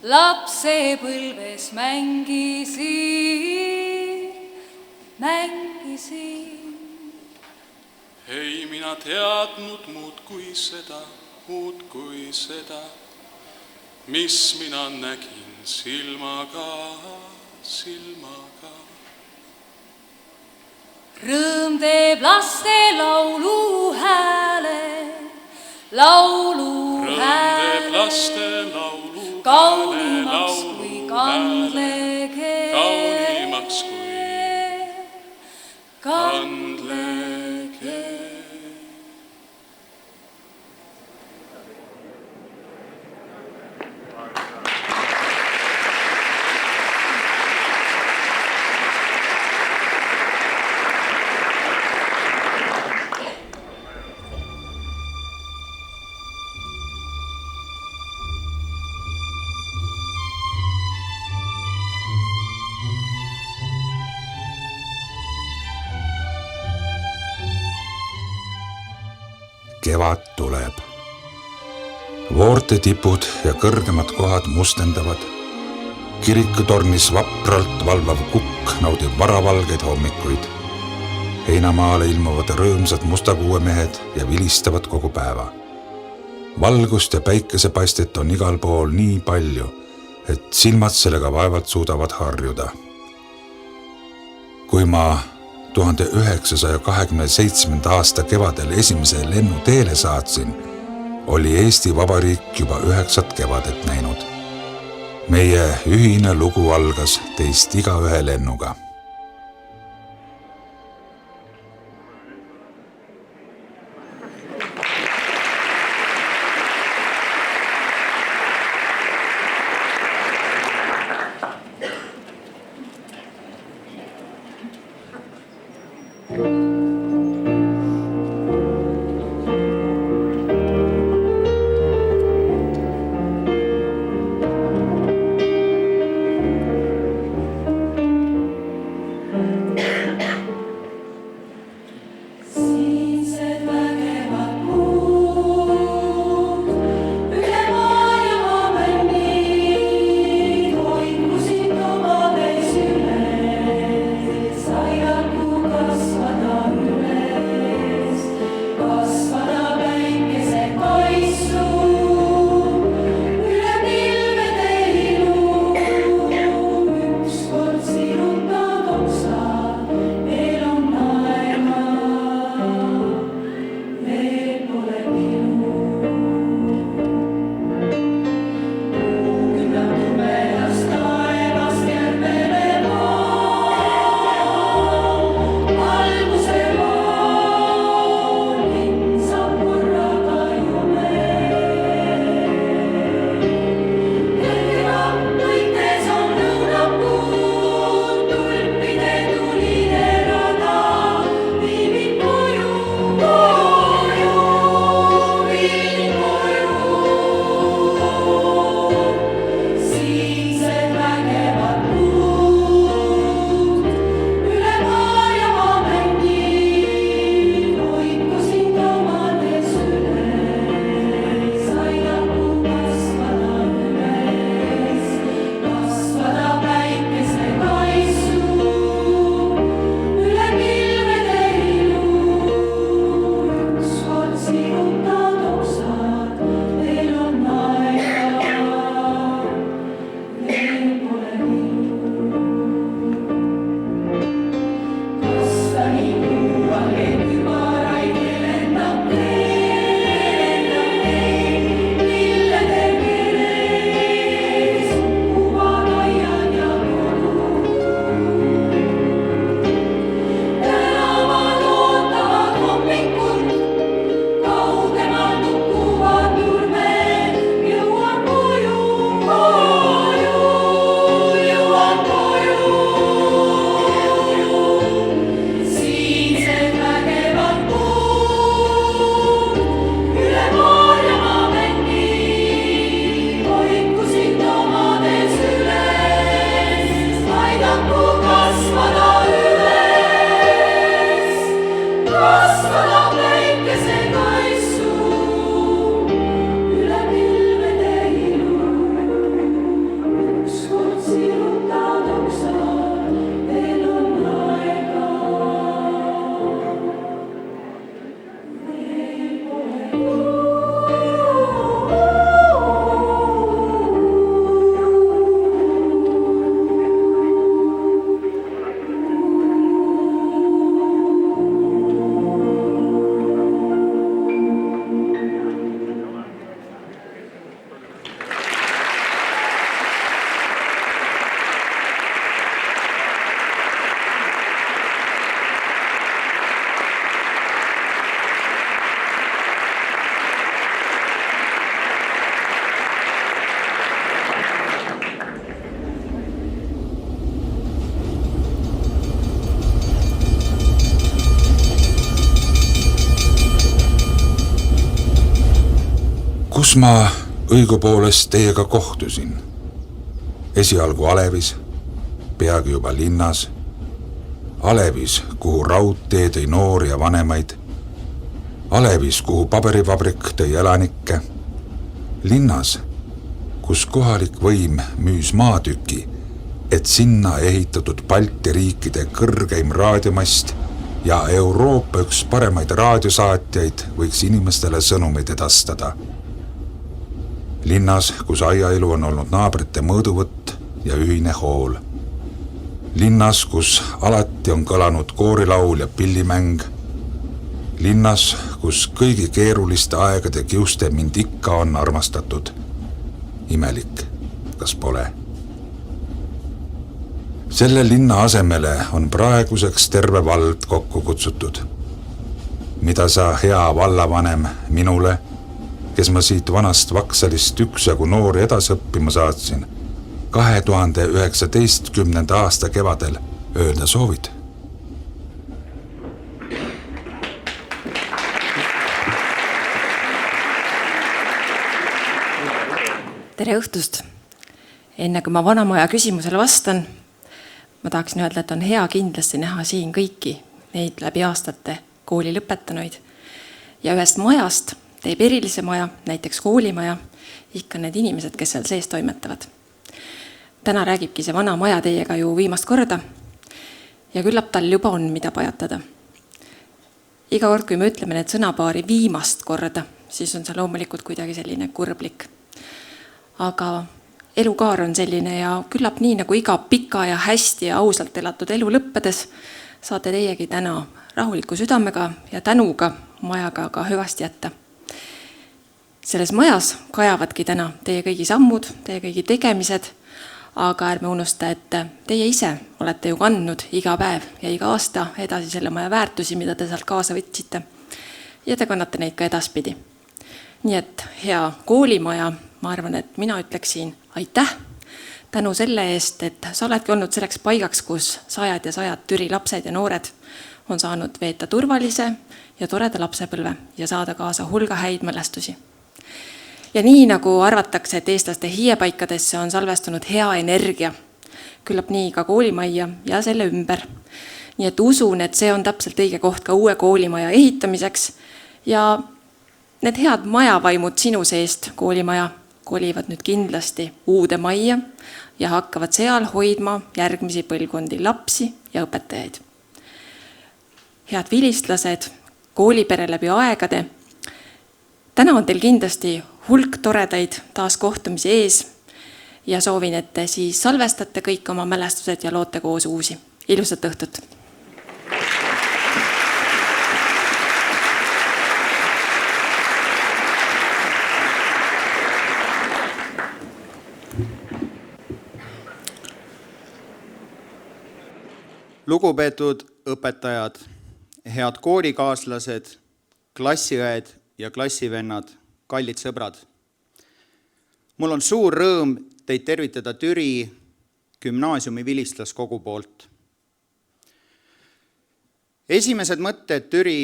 lapsepõlves mängisin. Ei mina teadnud muud kui seda, mis mina nägin silmaga. Rõõm teeb laste laulu hääle, kaunimaks kui kandlekeel. Kevad tuleb. Voorte tipud ja kõrgemad kohad mustendavad. Kirikutornis vapralt valvav kukk naudib varavalgeid hommikuid. Heinamaale ilmuvad rõõmsad mustakuuemehed ja vilistavad kogu päeva. Valgust ja päikesepaistet on igal pool nii palju, et silmad sellega vaevalt suudavad harjuda. Kui ma 1927. aasta kevadel esimese lennu teele saatsin, oli Eesti Vabariik juba 9 kevadet näinud. Meie ühine lugu algas teist igaühe lennuga. kus ma õigupoolest teiega kohtusin? Esialgu Alevis, peagi juba linnas. Alevis, kuhu raudtee tõi noori ja vanemaid. Alevis, kuhu paberivabrik tõi elanikke. Linnas, kus kohalik võim müüs maatüki, et sinna ehitatud Balti riikide kõrgeim raadiomast ja Euroopa üks paremaid raadiosaatjaid võiks inimestele sõnumeid edastada. Linnas, kus aiaelu on olnud naabrite mõõduvõtt ja ühine hool. Linnas, kus alati on kõlanud koorilaul ja pillimäng. Linnas, kus kõigi keeruliste aegade kiuste mind ikka on armastatud. Imelik, kas pole? Selle linna asemele on praeguseks terve vald kokku kutsutud. Mida sa, hea vallavanem, minule, kes ma siit vanast Vaksalist üksjagu noori edasi õppima saatsin, 2019. aasta kevadel öelda soovid? Tere õhtust! Enne kui ma vanamaja küsimusele vastan, ma tahaksin öelda, et on hea kindlasti näha siin kõiki neid läbi aastate kooli lõpetanuid. Ja ühest majast teeb erilise maja, näiteks koolimaja, ikka need inimesed, kes seal sees toimetavad. Täna räägibki see vana maja teiega ju viimast korda ja küllap tal juba on, mida pajatada. Iga kord, kui me ütleme need sõnapaari viimast korda, siis on see loomulikult kuidagi selline kurblik. Aga elukaar on selline ja küllap nii nagu iga pika ja hästi ja ausalt elatud elu lõppedes, saate teiegi täna rahuliku südamega ja tänuga majaga ka hüvasti jätta. Selles majas kajavadki täna teie kõigi sammud, teie kõigi tegemised, aga ärme unusta, et teie ise olete ju kandnud iga päev ja iga aasta edasi selle maja väärtusi, mida te sealt kaasa võtsite. Ja te kannate neid ka edaspidi. Nii et hea koolimaja, ma arvan, et mina ütleksin aitäh. Tänu selle eest, et sa oledki olnud selleks paigaks, kus sajad ja sajad Türi lapsed ja noored on saanud veeta turvalise ja toreda lapsepõlve ja saada kaasa hulga häid mälestusi. Ja nii nagu arvatakse, et eestlaste hiiepaikadesse on salvestunud hea energia, küllap nii ka koolimajja ja selle ümber. Nii et usun, et see on täpselt õige koht ka uue koolimaja ehitamiseks ja need head majavaimud sinu seest koolimaja kolivad nüüd kindlasti uude majja ja hakkavad seal hoidma järgmisi põlvkondi lapsi ja õpetajaid. Head vilistlased, koolipere läbi aegade, täna on teil kindlasti hulk toredaid taaskohtumisi ees ja soovin, et te siis salvestate kõik oma mälestused ja loote koos uusi. Ilusat õhtut! Lugupeetud õpetajad, head koolikaaslased, klassiõed ja klassivennad, kallid sõbrad. Mul on suur rõõm teid tervitada Türi gümnaasiumi vilistlaskogu poolt. Esimesed mõtted Türi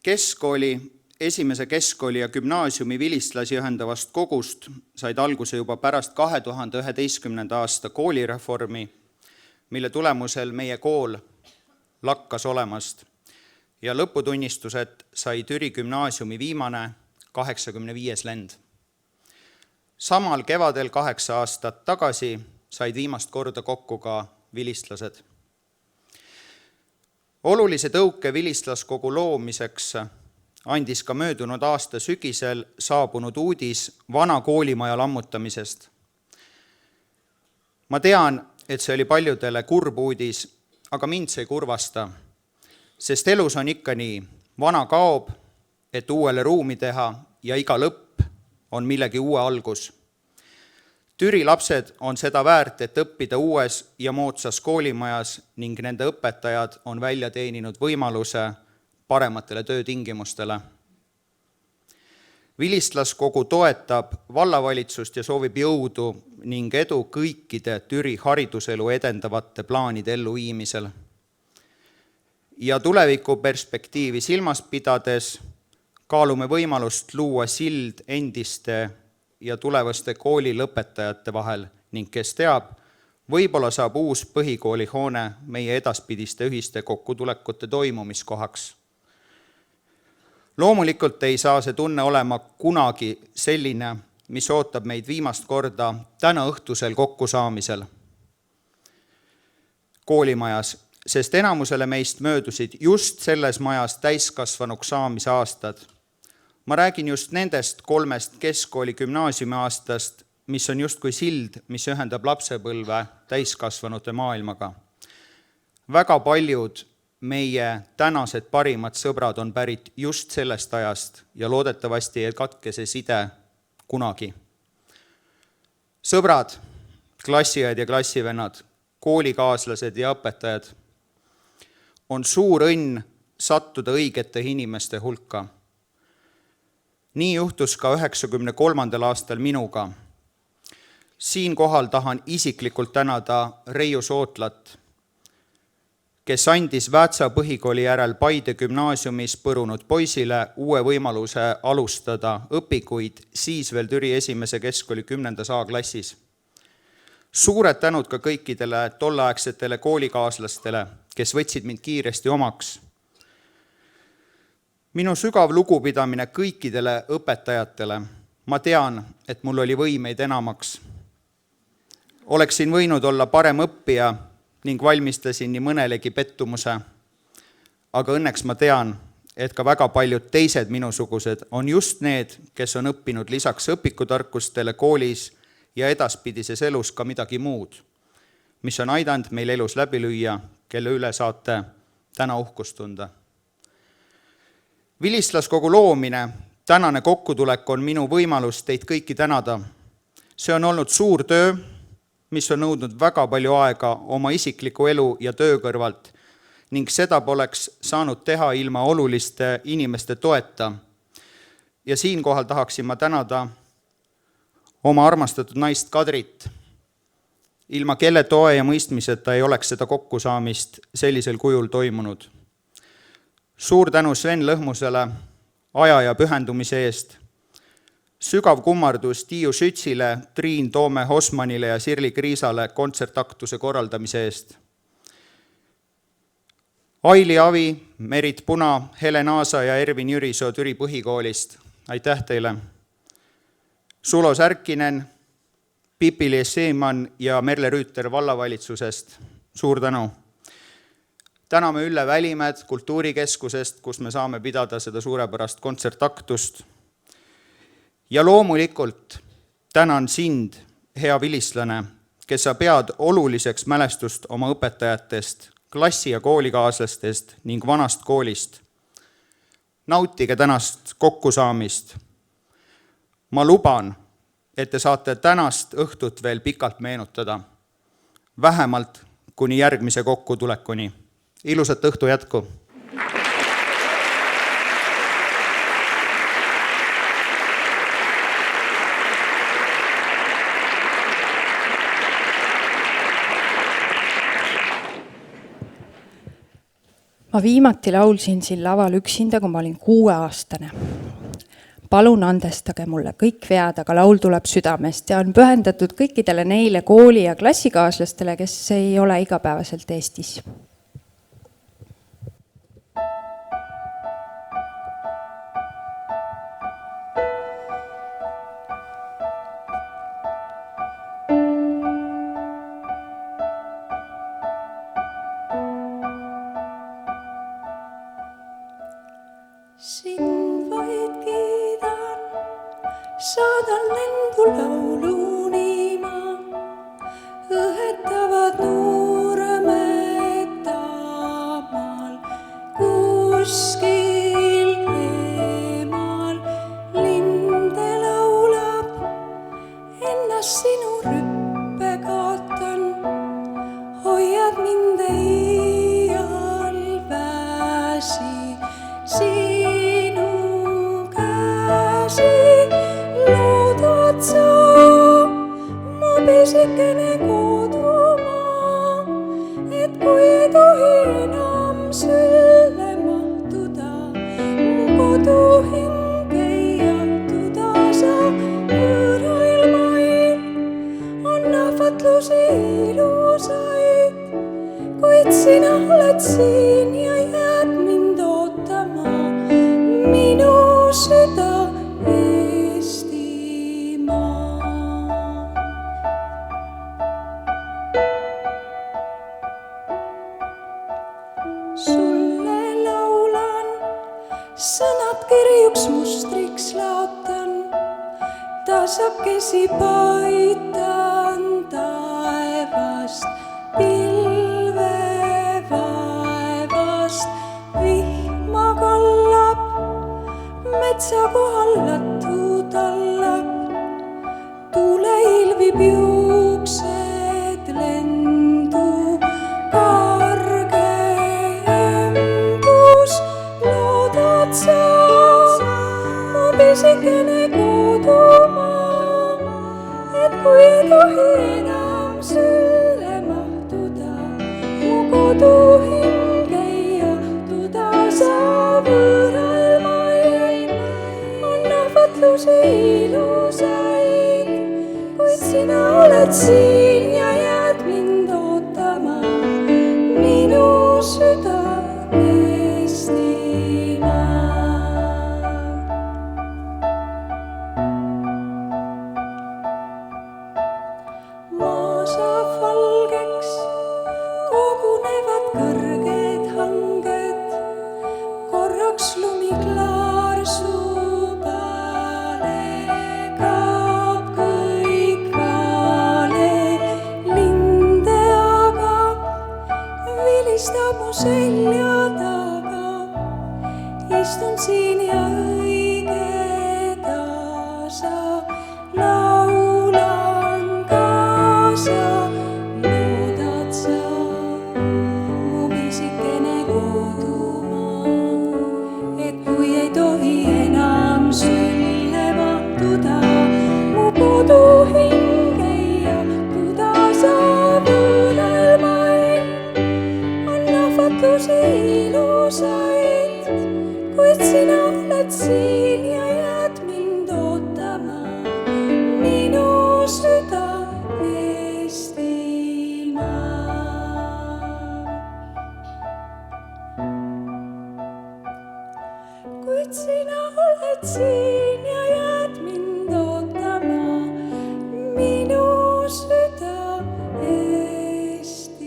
keskkooli, esimese keskkooli ja gümnaasiumi vilistlasi ühendavast kogust said alguse juba pärast 2011. aasta koolireformi, mille tulemusel meie kool lakkas olemast ja lõputunnistused sai Türi gümnaasiumi viimane 85 lend. Samal kevadel 8 aastat tagasi said viimast korda kokku ka vilistlased. Olulise tõuke vilistlaskogu loomiseks andis ka möödunud aasta sügisel saabunud uudis vana koolimaja lammutamisest. Ma tean, et see oli paljudele kurb uudis, aga mind see ei kurvasta, sest elus on ikka nii, vana kaob, et uuele ruumi teha ja iga lõpp on millegi uue algus. Türi lapsed on seda väärt, et õppida uues ja moodsas koolimajas ning nende õpetajad on välja teeninud võimaluse parematele töötingimustele. Vilistlaskogu toetab vallavalitsust ja soovib jõudu ning edu kõikide Türi hariduselu edendavate plaanide elluviimisel. Ja tuleviku perspektiivi silmas pidades kaalume võimalust luua sild endiste ja tulevaste kooli lõpetajate vahel ning kes teab, võib-olla saab uus põhikoolihoone meie edaspidiste ühiste kokkutulekute toimumiskohaks. Loomulikult ei saa see tunne olema kunagi selline, mis ootab meid viimast korda täna õhtusel kokkusaamisel koolimajas, sest enamusele meist möödusid just selles majas täiskasvanuks saamise aastad. Ma räägin just nendest 3 keskkooli gümnaasiumi aastast, mis on justkui sild, mis ühendab lapsepõlve täiskasvanute maailmaga. Väga paljud meie tänased parimad sõbrad on pärit just sellest ajast ja loodetavasti ei katke see side kunagi. Sõbrad, klassiõed ja klassivennad, koolikaaslased ja õpetajad, on suur õnn sattuda õigete inimeste hulka. Nii juhtus ka 93. aastal minuga. Siinkohal tahan isiklikult tänada Reiu Sootlat, kes andis Väätsa põhikooli järel Paide gümnaasiumis põrunud poisile uue võimaluse alustada õpikuid siis veel Türi 1. keskkooli 10. A-klassis. Suured tänud ka kõikidele tolleaegsetele koolikaaslastele, kes võtsid mind kiiresti omaks. Minu sügav lugupidamine kõikidele õpetajatele. Ma tean, et mul oli võimeid enamaks. Oleksin võinud olla parem õppija ning valmistasin nii mõnelegi pettumuse. Aga õnneks ma tean, et ka väga paljud teised minusugused on just need, kes on õppinud lisaks õpikutarkustele koolis ja edaspidises elus ka midagi muud, mis on aidanud meil elus läbi lüüa, kelle üle saate täna uhkust tunda. Vilistlaskogu loomine, tänane kokkutulek on minu võimalus teid kõiki tänada. See on olnud suur töö, mis on nõudnud väga palju aega oma isikliku elu ja töö kõrvalt ning seda poleks saanud teha ilma oluliste inimeste toeta. Ja siinkohal tahaksin ma tänada oma armastatud naist Kadrit, ilma kelle toe ja mõistmiseta ei oleks seda kokkusaamist sellisel kujul toimunud. Suur tänu Sven Lõhmusele aja ja pühendumise eest. Sügav kummardus Tiiu Schützile, Triin Toome Hosmanile ja Sirli Kriisale kontsertaktuse korraldamise eest. Aili Avi, Merit Puna, Helen Aasa ja Ervin Jürisoo Türi põhikoolist. Aitäh teile! Sulo Särkinen, Pipi-Liis Seeman ja Merle Rüüter vallavalitsusest. Suur tänu! Täname Ülle Välimäed Kultuurikeskusest, kus me saame pidada seda suurepärast kontsertaktust. Ja loomulikult tänan sind, hea vilistlane, kes sa pead oluliseks mälestust oma õpetajatest, klassi- ja koolikaaslastest ning vanast koolist. Nautige tänast kokkusaamist. Ma luban, et te saate tänast õhtut veel pikalt meenutada, vähemalt kuni järgmise kokkutulekuni. Ilusat õhtu jätku! Ma viimati laulsin siin laval üksinda, kui ma olin 6-aastane. Palun andestage mulle kõik vead, aga laul tuleb südamest ja on pühendatud kõikidele neile kooli- ja klassikaaslastele, kes ei ole igapäevaselt Eestis. Sind vaid kiidan, saadan lendu lauluni ma, õhetavad nuurmed taamal, kuskil eemal. Linde laulab, ennast sinu rüppe kaotan, hoiad mind iial väsi. Loodad sa, mu pisikene kodumaa, et kui ei tohi enam sülle mahtuda, mu koduhing saatan, tasakesi paitan taevast, pilve vaevast, vihma kallab, metsa kohal lattu tallab, tuule ilvib juuksed lendu, karge embus loodad sa, mu pisikene kodumaa, et kui ei tohi enam sülle mahtuda, mu kodu hing ei jahtuda, sa võõral mail on ahvatlusi ilusaid, kuid sina oled siin ja jääd mind ootama, minu süda Eestimaa. Maa saab valgeks, kogunevad kõrged hanged, korraks lumiklaar subale, kaob kõik vale, linde aga vilistab mu selja taga, istun siin ja õige tasa, laulan kaasa, loodad sa, mu pisikene kodumaa, et kui ei tohi enam sülle mahtuda, mu kodu hing ei jahtuda, sa võõral mail on ahvatlusi ilusaid, kuid sina oled siin ja jääd mind ootama, minu süda Eestimaa. Kuid sina oled siin ja jääd mind ootama, minu süda Eestimaa.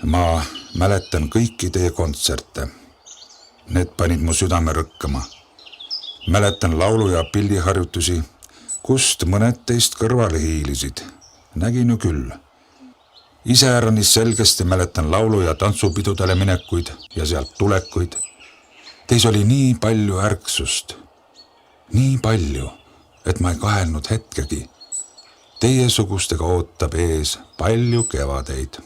Ma mäletan kõiki teie kontserte. Need panid mu südame rõkkama. Mäletan laulu- ja pilliharjutusi, kust mõned teist kõrvale hiilisid. Nägin ju küll. Iseäranis selgesti mäletan laulu- ja tantsupidudele minekuid ja sealt tulekuid. Teis oli nii palju ärksust. Nii palju, et ma ei kahelnud hetkegi. Teie sugustega ootab ees palju kevadeid.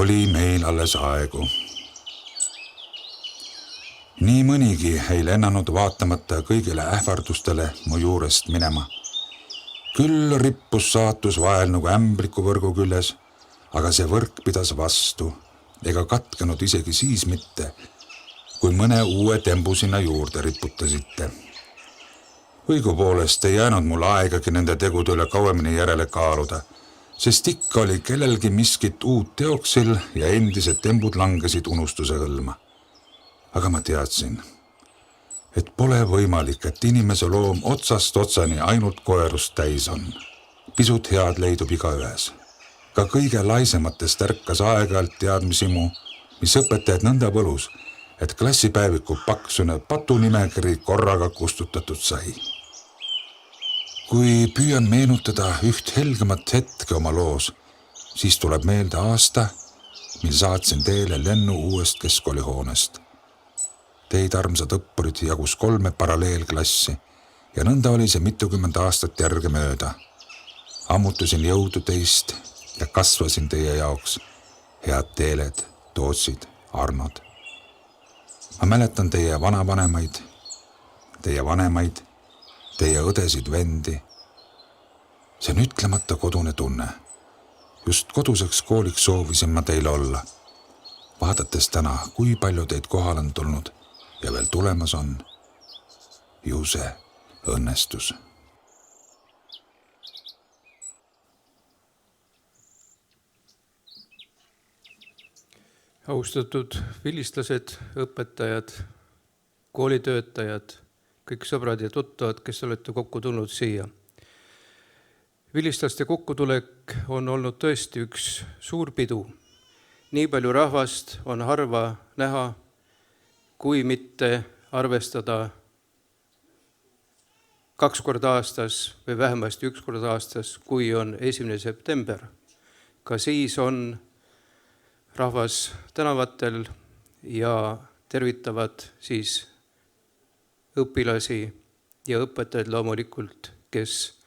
Oli meil alles aegu. Nii mõnigi ei lennanud vaatamata kõigile ähvardustele mu juurest minema. Küll rippus saatus vahel nagu ämbliku võrgu küljes, aga see võrk pidas vastu ega katkenud isegi siis mitte, kui mõne uue tembu sinna juurde riputasite. Õigupoolest ei jäänud mul aegagi nende tegude üle kauemini järele kaaluda, sest ikka oli kellelgi miskit uut teoksil ja endised tembud langesid unustuse hõlma. Aga ma teadsin, et pole võimalik, et inimese loom otsast otsani ainult koerust täis on. Pisut head leidub igaühes. Ka kõige laisematest ärkas aeg-ajalt teadmisimu, mis õpetajad nõnda võlus, et klassipäeviku paksune patunimekiri korraga kustutatud sai. Kui püüan meenutada üht helgemat hetke oma loos, siis tuleb meelde aasta, mil saatsin teele lennu uuest keskkoolihoonest. Teid armsad õppurid jagus 3 paralleelklassi ja nõnda oli see mitukümmend aastat järge mööda. Ammutasin jõudu teist ja kasvasin teie jaoks. Head Teeled, Tootsid, Arnod. Ma mäletan teie vanavanemaid, teie vanemaid, teie õdesid vendi. See on ütlemata kodune tunne. Just koduseks kooliks soovisin ma teile olla. Vaadates täna, kui palju teid kohal on tulnud ja veel tulemas on, ju see õnnestus. Austatud vilistlased, õpetajad, koolitöötajad, kõik sõbrad ja tuttavad, kes olete kokku tulnud siia. Vilistlaste kokkutulek on olnud tõesti üks suur pidu. Nii palju rahvast on harva näha, kui mitte arvestada 2 korda aastas või vähemasti 1 kord aastas, kui on 1. september. Ka siis on rahvas tänavatel ja tervitavad siis õpilasi ja õpetajaid loomulikult, kes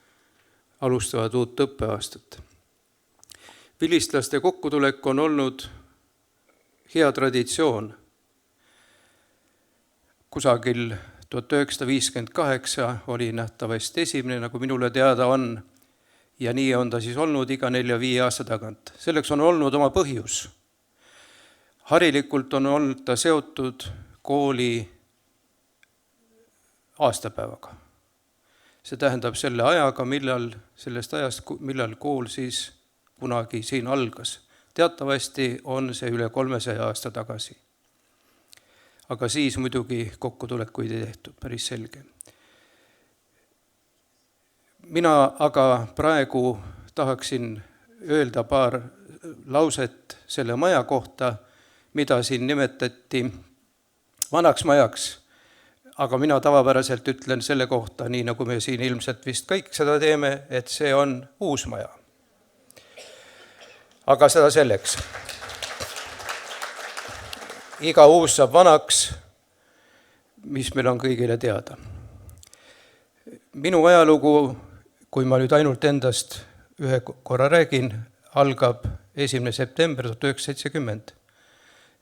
alustavad uut õppeaastat. vilistlaste kokkutulek on olnud hea traditsioon. Kusagil 1958 oli nähtavasti esimene, nagu minule teada on, ja nii on ta siis olnud iga 4-5 aasta tagant. Selleks on olnud oma põhjus. Harilikult on olnud ta seotud kooli aastapäevaga. See tähendab selle ajaga, sellest ajast, millal kool siis kunagi siin algas. Teatavasti on see üle 300 aasta tagasi. Aga siis muidugi kokkutulekuid ei tehtud, päris selge. Mina aga praegu tahaksin öelda paar lauset selle maja kohta, mida siin nimetati vanaks majaks, aga mina tavapäraselt ütlen selle kohta, nii nagu me siin ilmselt vist kõik seda teeme, et see on uus maja. Aga seda selleks. Iga uus saab vanaks, mis meil on kõigile teada. Minu ajalugu, kui ma nüüd ainult endast ühe korra räägin, algab 1. september 1970.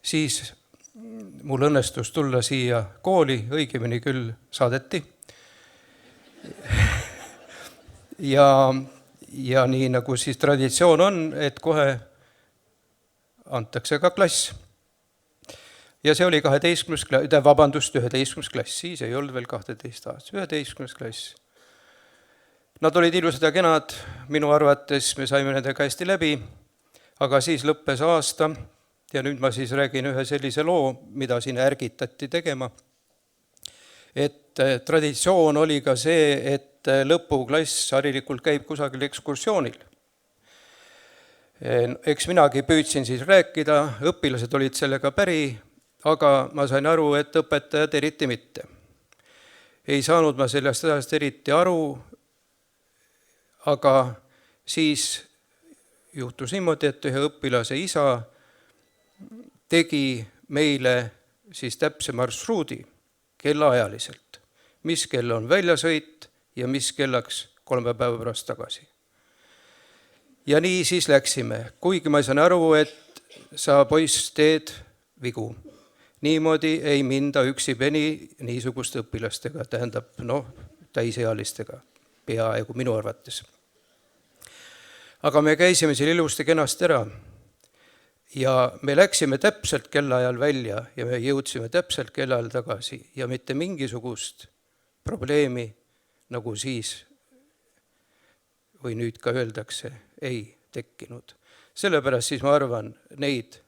Siis mul õnnestus tulla siia kooli, õigemini küll saadeti. Ja nii nagu siis traditsioon on, et kohe antakse ka klass. Ja see oli 11. klass, siis ei olnud veel 12 aastas, 11. klass. Nad olid ilusad ja kenad, minu arvates me saime nendega hästi läbi, aga siis lõppes aasta ja nüüd ma siis räägin ühe sellise loo, mida siin ärgitati tegema. Et traditsioon oli ka see, et lõpuklass harilikult käib kusagil ekskursioonil. Eks minagi püüdsin siis rääkida, õpilased olid sellega päri, aga ma sain aru, et õpetajad eriti mitte. Ei saanud ma sellest asjast eriti aru, aga siis juhtus niimoodi, et ühe õpilase isa tegi meile siis täpse marsruudi kellaajaliselt, mis kell on väljasõit ja mis kellaks 3 päeva pärast tagasi. Ja nii siis läksime, kuigi ma sain aru, et sa poiss teed vigu. Niimoodi ei minda üksipeni niisuguste õpilastega, tähendab täisealistega, peaaegu minu arvates. Aga me käisime siin ilusti kenasti ära ja me läksime täpselt kellaajal välja ja me jõudsime täpselt kellaajal tagasi ja mitte mingisugust probleemi, nagu siis või nüüd ka öeldakse, ei tekkinud. Sellepärast siis ma arvan, neid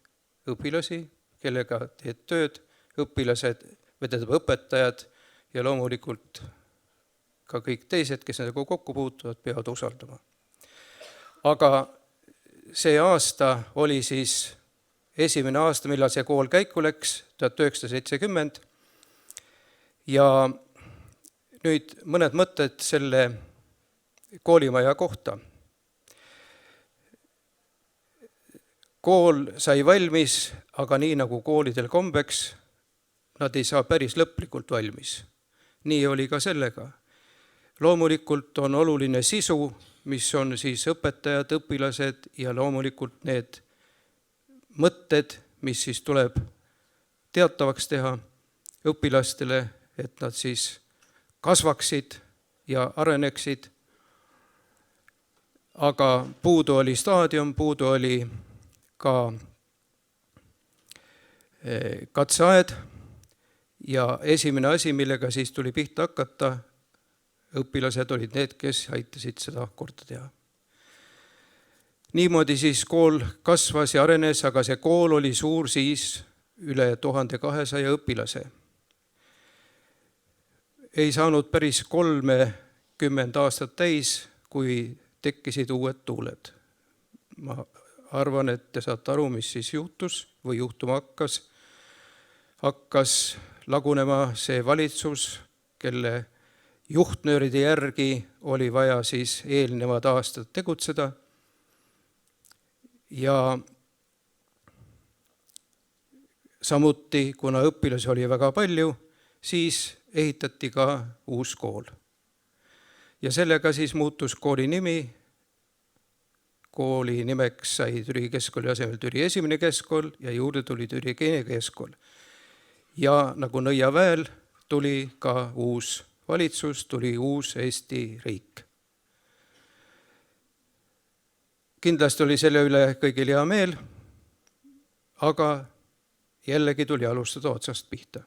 õpilasi, kellega teed tööd, õpilased, õpetajad ja loomulikult ka kõik teised, kes nendega kokku puutuvad, peavad usaldama. Aga see aasta oli siis esimene aasta, millal see kool käiku läks, 1970. Ja nüüd mõned mõtted selle koolimaja kohta. Kool sai valmis, aga nii nagu koolidel kombeks, nad ei saa päris lõplikult valmis. Nii oli ka sellega. Loomulikult on oluline sisu, mis on siis õpetajad, õpilased ja loomulikult need mõtted, mis siis tuleb teatavaks teha õpilastele, et nad siis kasvaksid ja areneksid. Aga puudu oli staadion, puudu oli ka katseaed ja esimene asi, millega siis tuli pihta hakata, õpilased olid need, kes aitasid seda korda teha. Niimoodi siis kool kasvas ja arenes, aga see kool oli suur siis üle 1200 õpilase. Ei saanud päris 30 aastat täis, kui tekkisid uued tuuled. Ma arvan, et te saate aru, mis siis juhtus või juhtuma hakkas. Hakkas lagunema see valitsus, kelle juhtnööride järgi oli vaja siis eelnevad aastad tegutseda. Ja samuti, kuna õpilasi oli väga palju, siis ehitati ka uus kool. Ja sellega siis muutus kooli nimi kooli nimeks sai Türi keskkooli asemel Türi esimene keskkool ja juurde tuli Türi teine keskkool. Ja nagu Nõiaväel tuli ka uus valitsus, tuli uus Eesti riik. Kindlasti oli selle üle kõigil hea meel, aga jällegi tuli alustada otsast pihta.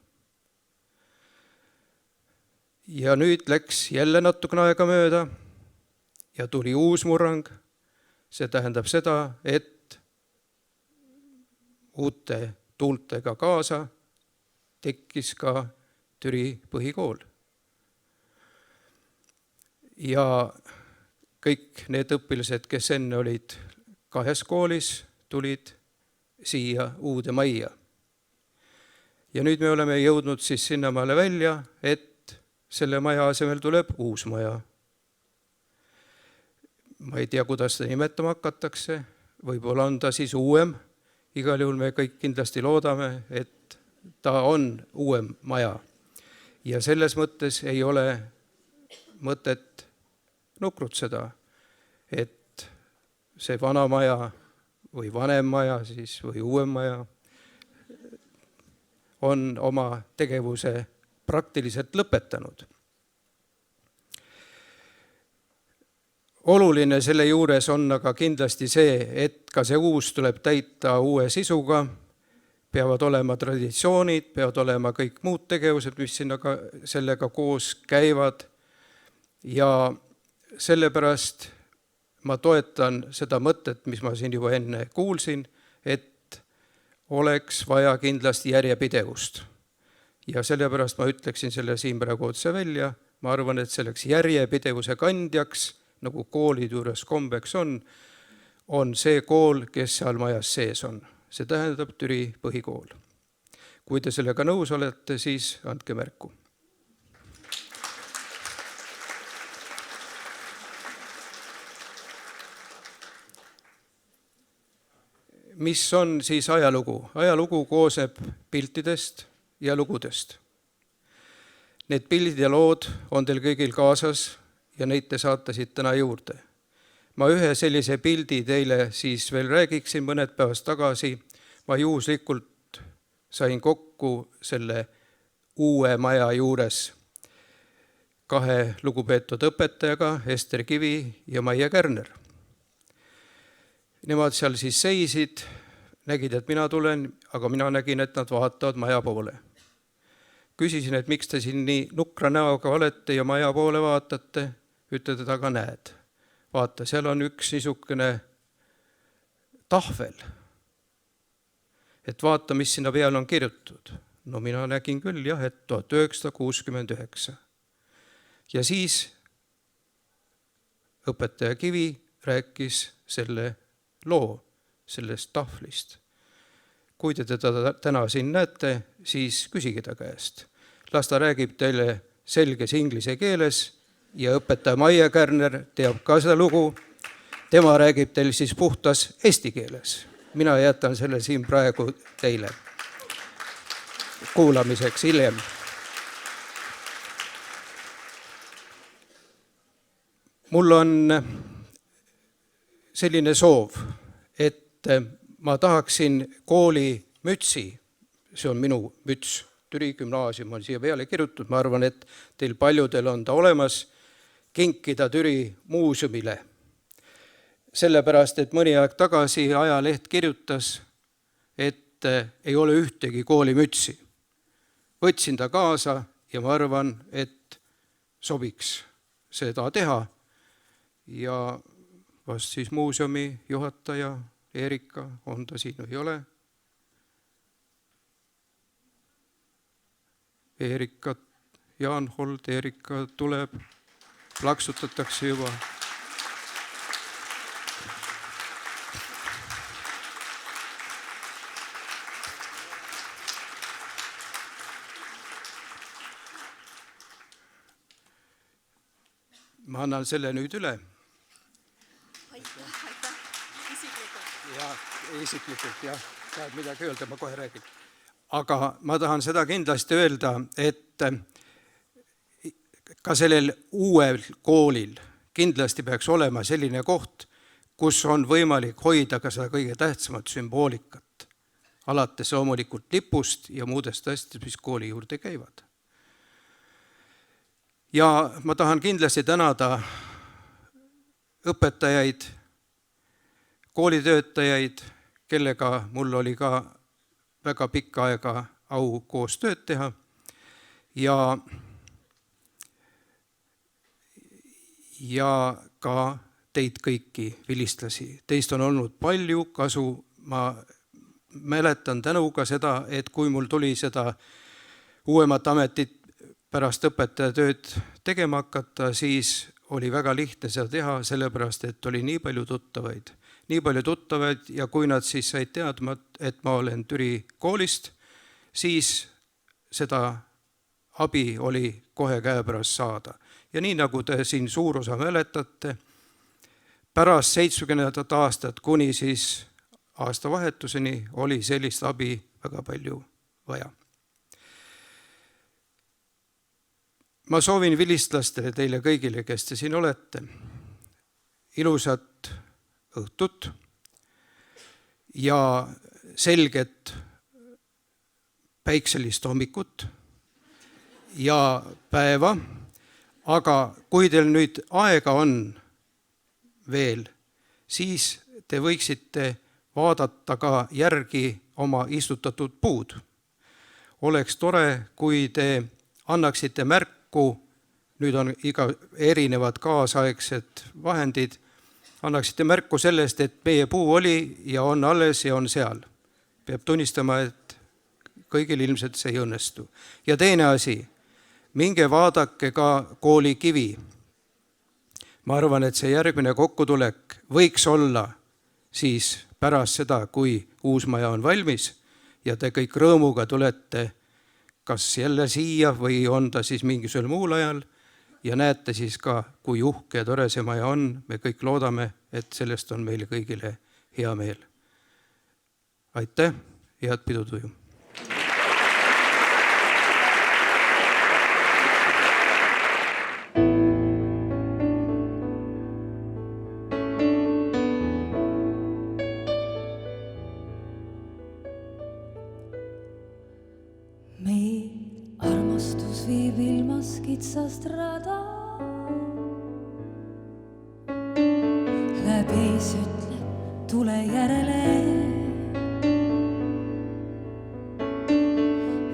Ja nüüd läks jälle natukene aega mööda ja tuli uus murrang. See tähendab seda, et uute tuultega kaasa tekkis ka Türi põhikool. Ja kõik need õpilased, kes enne olid 2 koolis, tulid siia uude majja. Ja nüüd me oleme jõudnud siis sinnamaale välja, et selle maja asemel tuleb uus maja. Ma ei tea, kuidas seda nimetama hakatakse, võib-olla on ta siis uuem. Igal juhul me kõik kindlasti loodame, et ta on uuem maja. Ja selles mõttes ei ole mõtet nukrutseda, et see vana maja või vanem maja siis, või uuem maja on oma tegevuse praktiliselt lõpetanud. Oluline selle juures on aga kindlasti see, et ka see uus tuleb täita uue sisuga, peavad olema traditsioonid, peavad olema kõik muud tegevused, mis sellega koos käivad. Ja sellepärast ma toetan seda mõtet, mis ma siin juba enne kuulsin, et oleks vaja kindlasti järjepidevust. Ja sellepärast ma ütleksin selle siin praegu otse välja. Ma arvan, et selleks järjepidevuse kandjaks, nagu koolid juures kombeks on see kool, kes seal majas sees on. See tähendab Türi põhikool. Kui te sellega nõus olete, siis andke märku. Mis on siis ajalugu? Ajalugu koosneb piltidest ja lugudest. Need pildid ja lood on teil kõigil kaasas ja neid te saate siit täna juurde. Ma ühe sellise pildi teile siis veel räägiksin mõned päevast tagasi. Ma juhuslikult sain kokku selle uue maja juures 2 lugupeetud õpetajaga, Ester Kivi ja Maie Kärner. Nemad seal siis seisid, nägid, et mina tulen, aga mina nägin, et nad vaatavad maja poole. Küsisin, et miks te siin nii nukra näoga olete ja maja poole vaatate, ütlete, aga näed. Vaata, seal on üks niisugune tahvel. Et vaata, mis sinna peal on kirjutatud. No mina nägin küll, jah, et 1969. Ja siis õpetaja Kivi rääkis selle loo sellest tahvlist. Kui te teda täna siin näete, siis küsige ta käest. Las ta räägib teile selges inglise keeles ja õpetaja Maie Kärner teab ka seda lugu. Tema räägib teil siis puhtas eesti keeles. Mina jätan selle siin praegu teile kuulamiseks hiljem. Mul on selline soov, et ma tahaksin kooli mütsi, see on minu müts, Türi gümnaasium on siia peale kirjutatud, ma arvan, et teil paljudel on ta olemas, kinkida Türi muuseumile. Sellepärast, et mõni aeg tagasi ajaleht kirjutas, et ei ole ühtegi koolimütsi. Võtsin ta kaasa ja ma arvan, et sobiks seda teha. Ja vast siis muuseumi juhataja Erika, on ta siin või ei ole? Erika, Jaan Holt, Erika tuleb, plaksutatakse juba. Ma annan selle nüüd üle. Aitäh. Isiklikult, jah. Tahad midagi öelda, ma kohe räägin. Aga ma tahan seda kindlasti öelda, et ka sellel uuel koolil kindlasti peaks olema selline koht, kus on võimalik hoida ka seda kõige tähtsamat sümboolikat, alates loomulikult lipust ja muudest asjadest, mis kooli juurde käivad. Ja ma tahan kindlasti tänada õpetajaid, koolitöötajaid, kellega mul oli ka väga pikka aega au koos tööd teha ja ka teid kõiki vilistlasi. Teist on olnud palju kasu. Ma mäletan tänuga seda, et kui mul tuli seda uuemat ametit pärast õpetajatööd tegema hakata, siis oli väga lihtne seda teha, sellepärast, et oli nii palju tuttavaid ja kui nad siis said teadma, et ma olen Türi koolist, siis seda abi oli kohe käepärast saada. Ja nii nagu te siin suur osa mäletate, pärast 70. aastat kuni siis aastavahetuseni oli sellist abi väga palju vaja. Ma soovin vilistlastele, teile kõigile, kes te siin olete, ilusat õhtut ja selget päikselist hommikut ja päeva, aga kui teil nüüd aega on veel, siis te võiksite vaadata ka järgi oma istutatud puud. Oleks tore, kui te annaksite märku, nüüd on erinevad kaasaegsed vahendid, annaksite märku sellest, et meie puu oli ja on alles ja on seal. Peab tunnistama, et kõigil ilmselt see ei õnnestu. Ja teine asi, minge vaadake ka kooli kivi. Ma arvan, et see järgmine kokkutulek võiks olla siis pärast seda, kui uus maja on valmis ja te kõik rõõmuga tulete kas jälle siia või on ta siis mingisugusel muul ajal ja näete siis ka, kui uhke ja tore see maja on. Me kõik loodame, et sellest on meile kõigile hea meel. Aitäh, head pidutuju! Kitsast rada läbis ütleb, tule järele.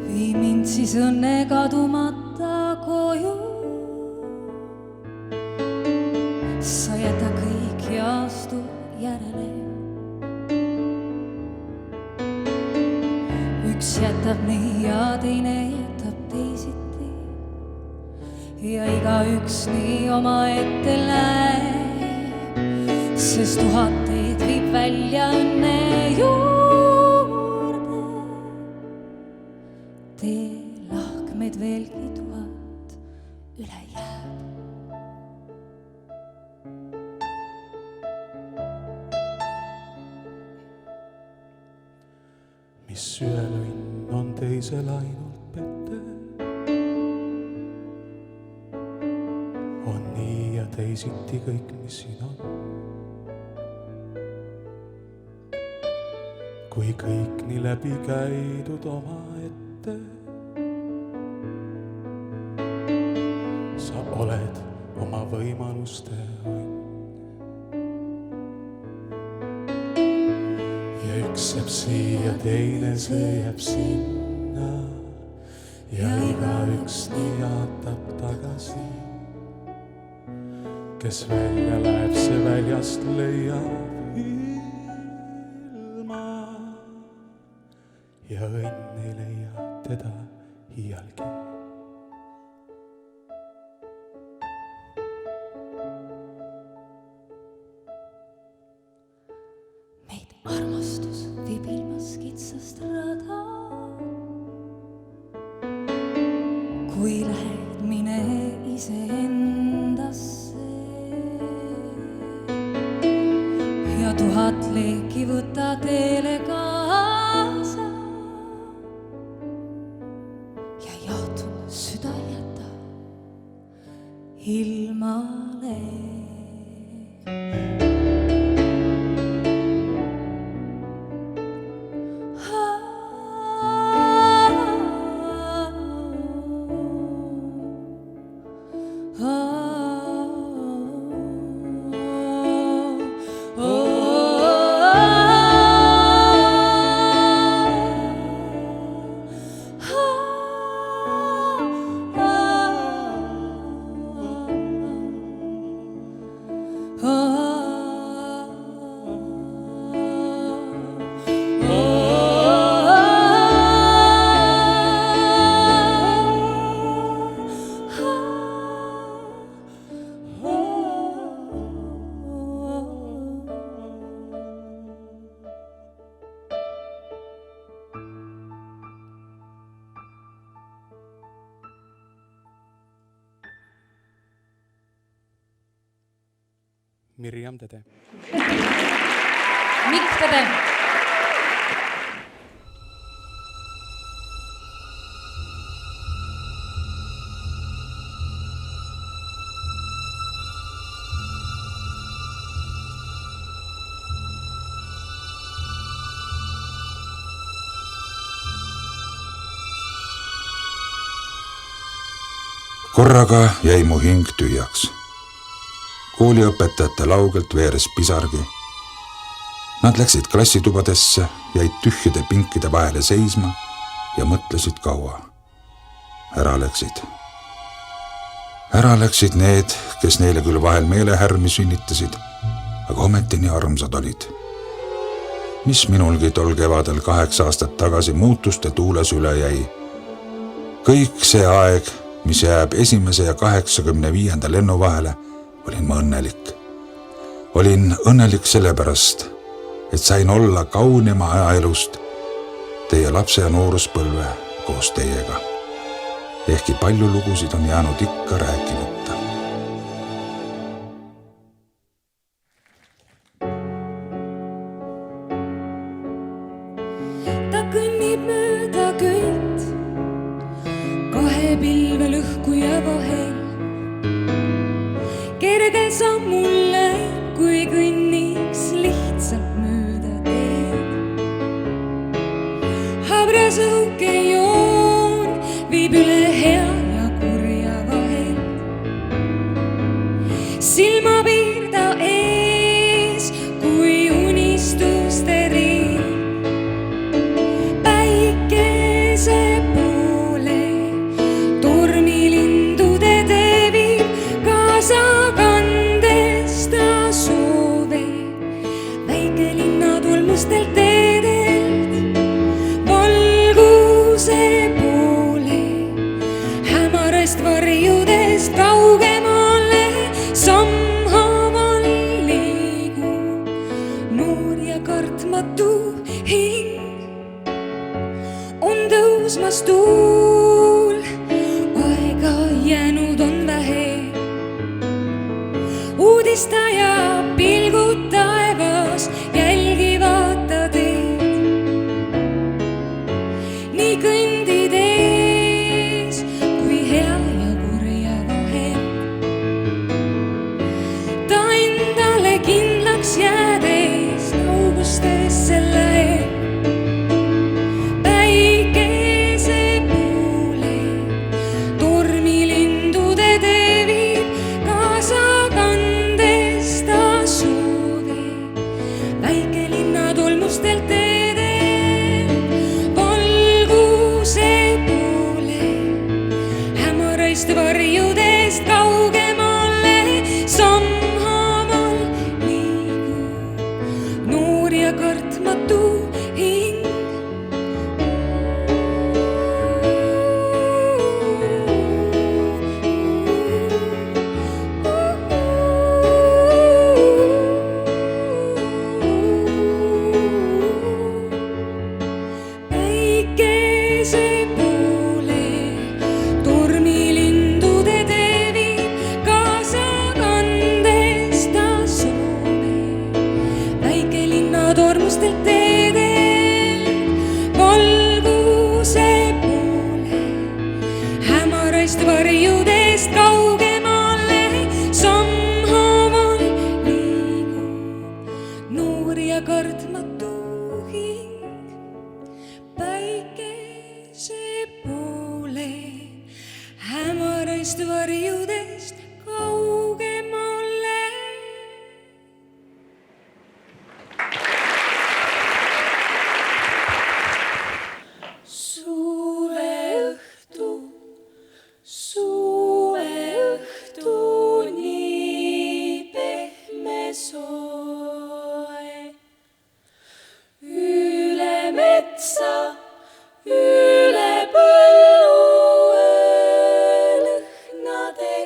Vii mind siis õnne kadumata koju. Sa jäta kõik ja astu järele. Üks jätab nii ja teine jätab teisiti. Ja igaüks nii oma ette läheb, sest 1000 teed viib välja õnne juurde. Tee lahkmeid veelgi 1000 üle jääb. Mis ühel õnn on teisel ainult pette. Teisiti kõik, mis siin on. Kui kõik nii läbi käidud oma ette, sa oled oma võimaluste õnn. Ja üks jääb siia, teine see jääb sinna ja igaüks nii jaatab tagasi. Kes välja läheb, see väljast leiab ilma ja õnn ei leia teda iialgi. Meid armastus viib ilmas kitsast rada. Kui lähed, mine iseendasse. 1000 leeki võta teele kaasa ja jaotunud süda jäta ilmale. Mirjam Tede. Mikk Tede. Korraga jäi mu hing tühjaks. Kooliõpetajate laugelt veeres pisargi. Nad läksid klassitubadesse, jäid tühjade pinkide vahele seisma ja mõtlesid kaua. Ära läksid need, kes neile küll vahel meelehärmi sünnitasid, aga ometi nii armsad olid. Mis minulgi tol kevadel 8 aastat tagasi muutuste tuules üle jäi. Kõik see aeg, mis jääb 1. ja 85. lennu vahele, olin ma õnnelik. Olin õnnelik sellepärast, et sain olla kaunima ajaelust teie lapse- ja nooruspõlve koos teiega. Ehkki palju lugusid on jäänud ikka rääkimata. Ta kõnnib mööda köit, 2 pilve lõhkuja vahel. Kergel sammul läib, kui kõnniks lihtsalt mööda teed. Habras õuke joon viib üle hea ja kurja vahel. Silmapiirda ees, kui unistuste riik. Päikese poole tormilindude teevib, kaasa kandes ta soove. Väikelinna tulmustelt teedelt valguse poole, hämarast varjudest kaugemale sammhaaval liigub noor ja kartmatu hing. On tõusmas tuul, aega jäänud on vähe. Uudistaja pilgud taevas jälgivad ta teed. Nii kõndid ees, kui hea ja kurja vahel. Ta endale kindlaks jäädes augustesse läheb. Päikese poole tormilindude teevib, kaasa kandes ta soove. Väikelinna tolmustelt teedelt valguse poole, hämaraist varjudest kaugemale sammhaaval liigub noor ja kartmatu hing. Päikese poole tormilindude teevib, kaasa kandes ta soove. Väikelinna tormustelt teedelt valguse poole, hämarast varjudest kaugemale sammhaaval liigub noor ja kartmatu hing. Päikese poole, hämarast varjudest kaugemale. Suveõhtu, nii pehme soe. Üle metsa, üle põllu lõhnade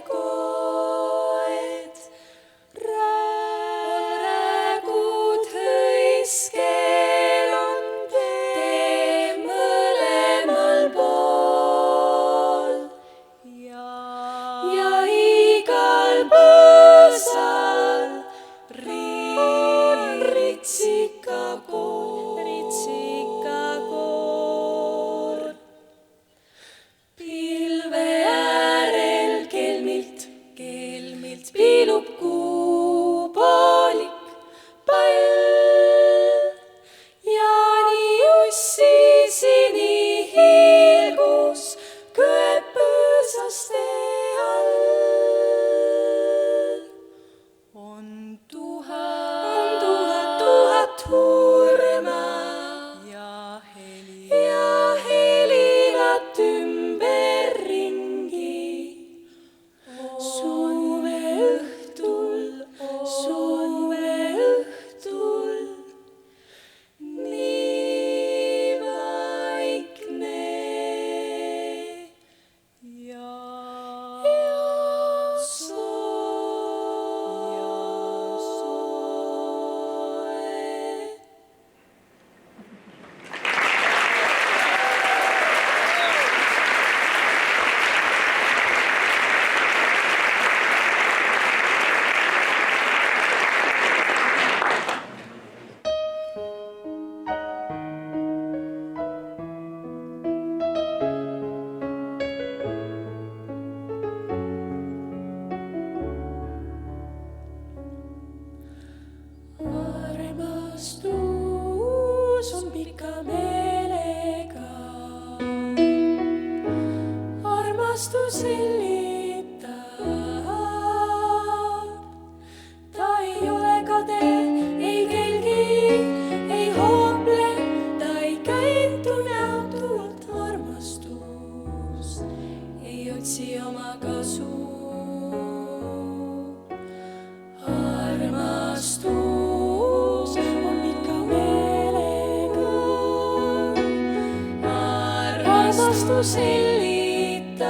armastus hellitab.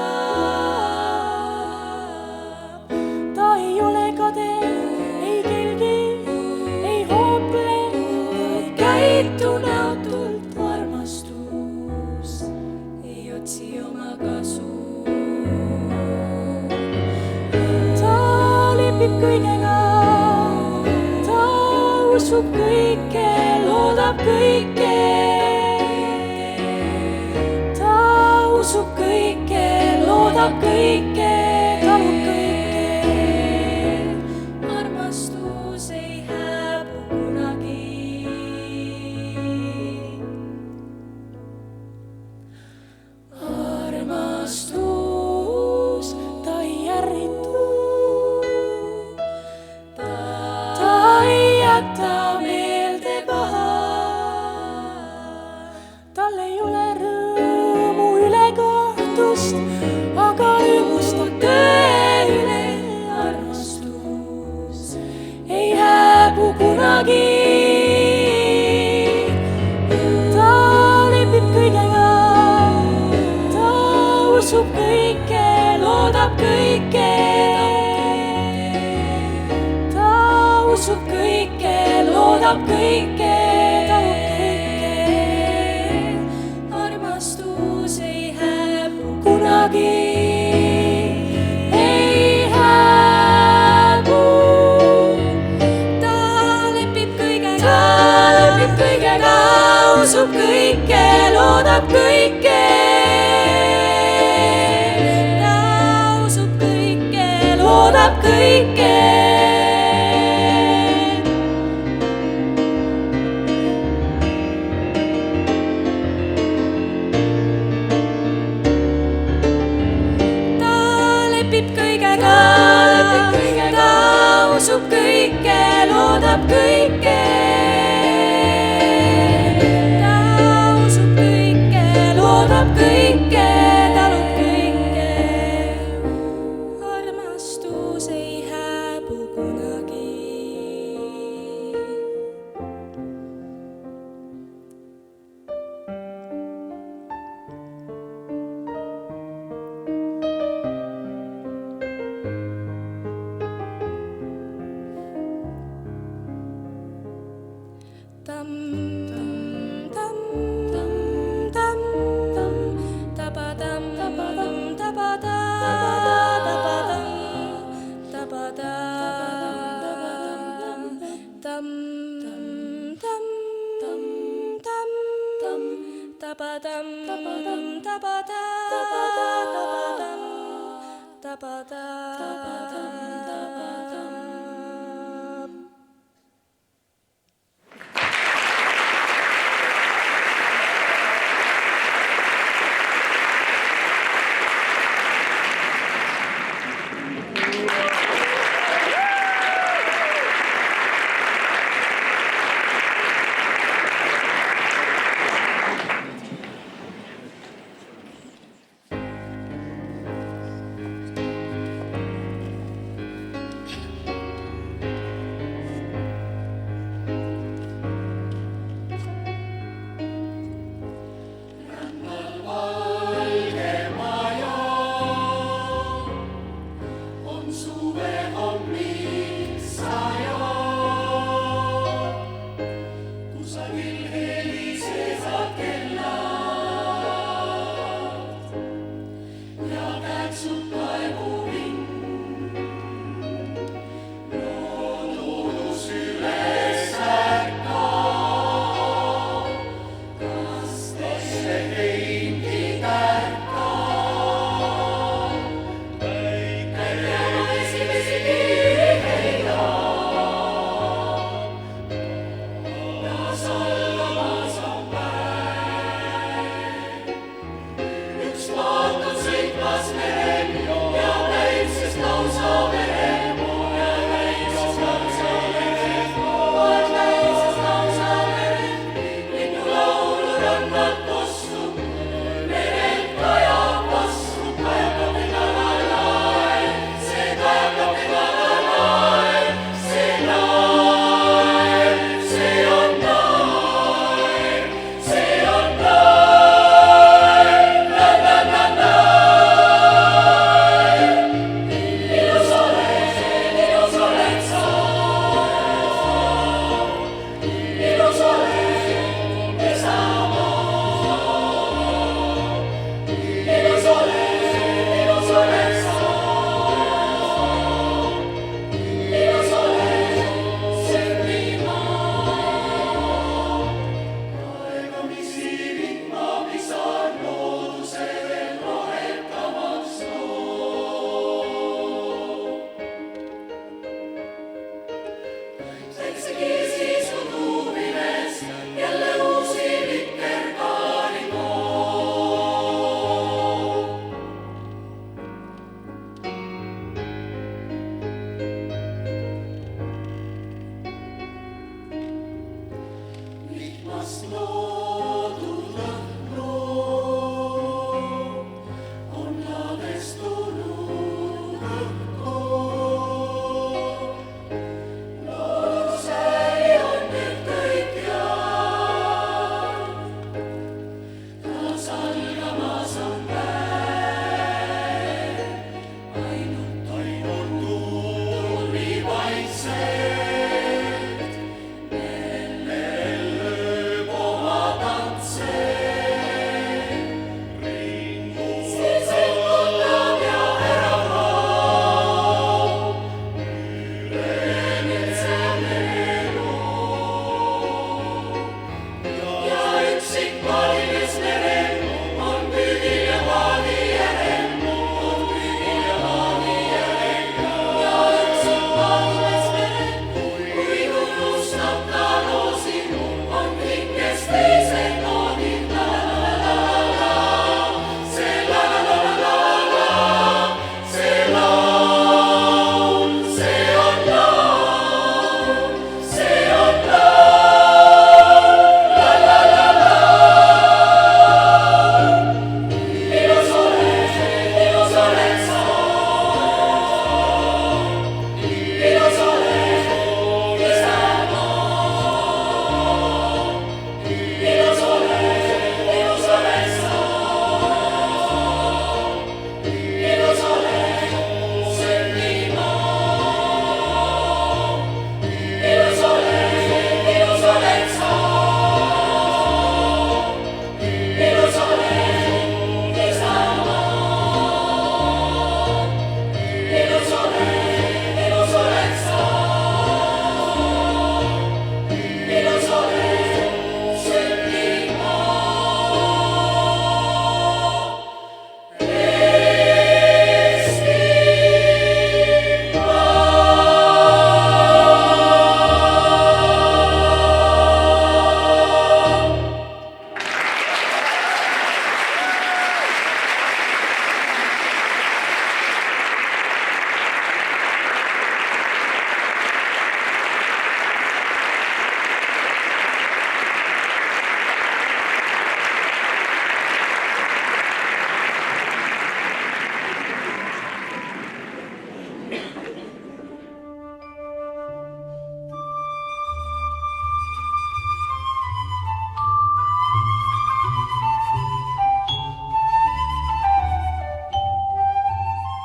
Ta ei ole kade, ei kelgi, ei hoople, ta ei käitu näotult. Armastus ei otsi oma kasu. Ta lepib kõigega, ta usub kõike, loodab kõike. Ta usub kõike, loodab kõike, talub kõike. Armastus ei hääbu kunagi. Armastus, ta ei ärritu, ta ei jäta meelde paha. Tal ei ole rõõmu üle kahtust, aga rõõmustab tõe üle. Armastus ei hääbu kunagi. Ta lepib kõigega, ta usub kõike, loodab kõike. Ta usub kõike, loodab kõike, talub kõike. Armastus ei hääbu kunagi. Ei hääbu. Ta lepib kõigega, usub kõike, loodab kõike. Ta usub kõike, loodab kõike. Ta lepib kõigega, ta usub kõike, loodab kõike. Ta usub kõike, loodab kõike, talub kõike. Armastus ei hääbu kunagi. Tam tam tam tam tam tam tapadam tapadam tapadam tapadam tam tam tam tam tam tam tapadam tapadam tapadam. Salva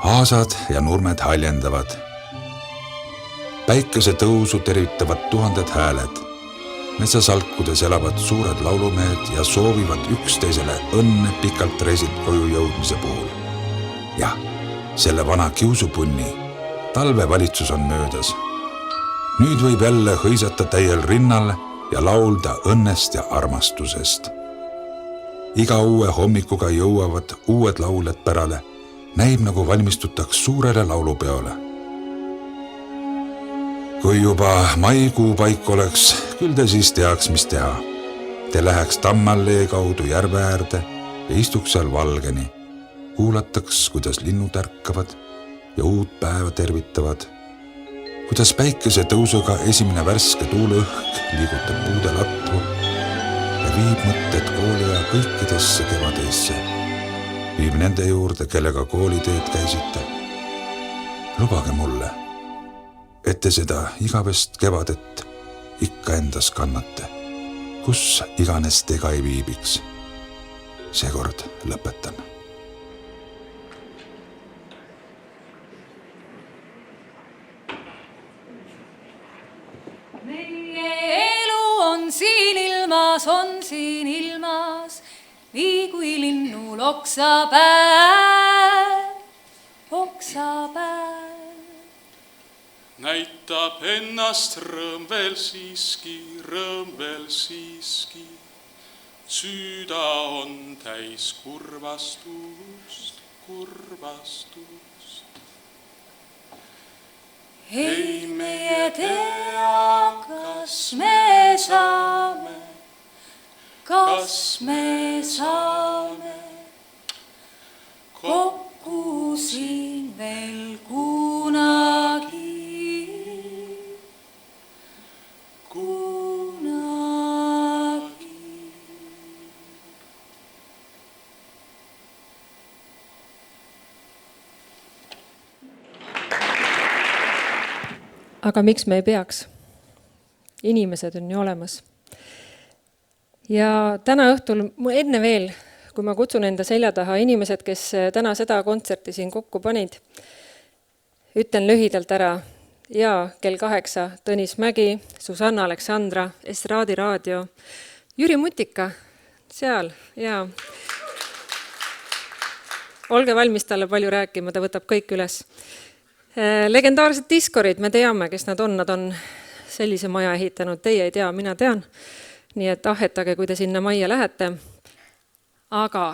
Aasad ja nurmed haljendavad. Päikese tõusu tervitavad tuhanded hääled. Metsasalkudes elavad suured laulumehed ja soovivad üksteisele õnne pikalt reisilt koju jõudmise puhul. Jah, selle vana kiusupunni talvevalitsus on möödas. Nüüd võib jälle hõisata täiel rinnal ja laulda õnnest ja armastusest. Iga uue hommikuga jõuavad uued lauljad pärale. Näib nagu valmistutaks suurele laulupeole. Kui juba maikuu paik oleks, küll te siis teaks, mis teha. Te läheks Tammallee kaudu järve äärde ja istuks seal valgeni. Kuulataks, kuidas linnud ärkavad ja uut päeva tervitavad. Kuidas päikese tõusuga esimene värske tuuleõhk liigutab puude latvu ja viib mõtted kooli ja kõikidesse kevadeisse. Viib nende juurde, kellega kooliteed käisite. Lubage mulle, et te seda igavest kevadet ikka endas kannate, kus iganes te ka ei viibiks. Seekord lõpetan. Meie elu on siin ilmas, nii kui linnul oksapäev. Näitab ennast rõõm veel siiski. Süüda on täis kurvastust. Ei meie tea, kas me saame kokku siin veel kunagi. aga miks me ei peaks? Inimesed on ju olemas. Ja täna õhtul, enne veel, kui ma kutsun enda selja taha inimesed, kes täna seda kontserti siin kokku panid, ütlen lühidalt ära. Ja kell 8 Tõnis Mägi, Susanna Aleksandra, Estraadi Raadio, Jüri Mutika, seal, ja olge valmis talle palju rääkima, ta võtab kõik üles. Legendaarsed diskorid, me teame, kes nad on sellise maja ehitanud, teie ei tea, mina tean. Nii et ahetage, kui te sinna majja lähete. Aga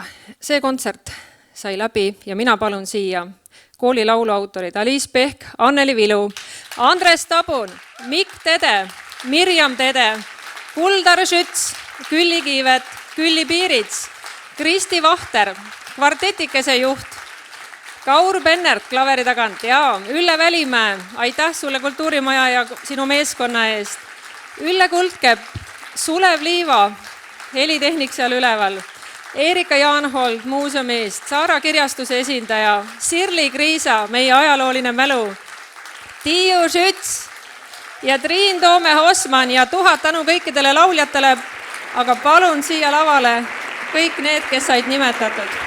see kontsert sai läbi ja mina palun siia kooli lauluautorid Aliis Pehk, Anneli Vilu, Andres Tabun, Mikk Tede, Mirjam Tede, Kuldar Schütz, Külli Kiivet, Külli Piirits, Kristi Vahter, kvartetikese juht, Kaur Bennert klaveri tagant ja Ülle Välimäe, aitäh sulle Kultuurimaja ja sinu meeskonna eest. Ülle Kuldkepp, Sulev Liiva, helitehnik seal üleval, Erika Jaanhold muuseumist, Saara kirjastuse esindaja, Sirli Kriisa, meie ajalooline mälu, Tiiu Schütz ja Triin Toome-Osman ja 1000 tänu kõikidele lauljatele, aga palun siia lavale kõik need, kes said nimetatud.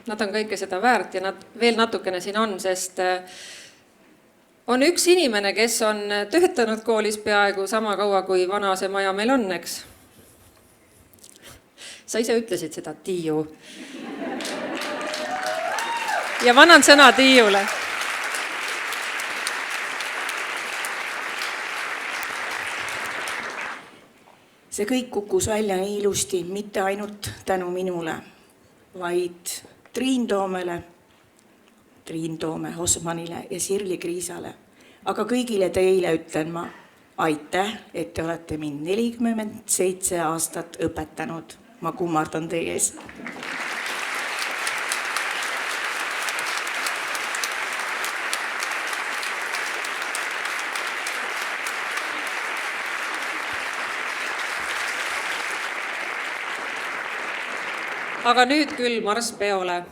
Nad on kõike seda väärt ja nad veel natukene siin on, sest on üks inimene, kes on töötanud koolis peaaegu sama kaua, kui vana see maja meil on, eks? Sa ise ütlesid seda, Tiiu. Ja ma annan sõna Tiiule. See kõik kukkus välja nii ilusti, mitte ainult tänu minule, vaid Triin Toomele, Triin Toome-Osmanile ja Sirli Kriisale. Aga kõigile teile ütlen ma aitäh, et te olete mind 47 aastat õpetanud. Ma kummardan teie ees. Aga nüüd küll marss peole.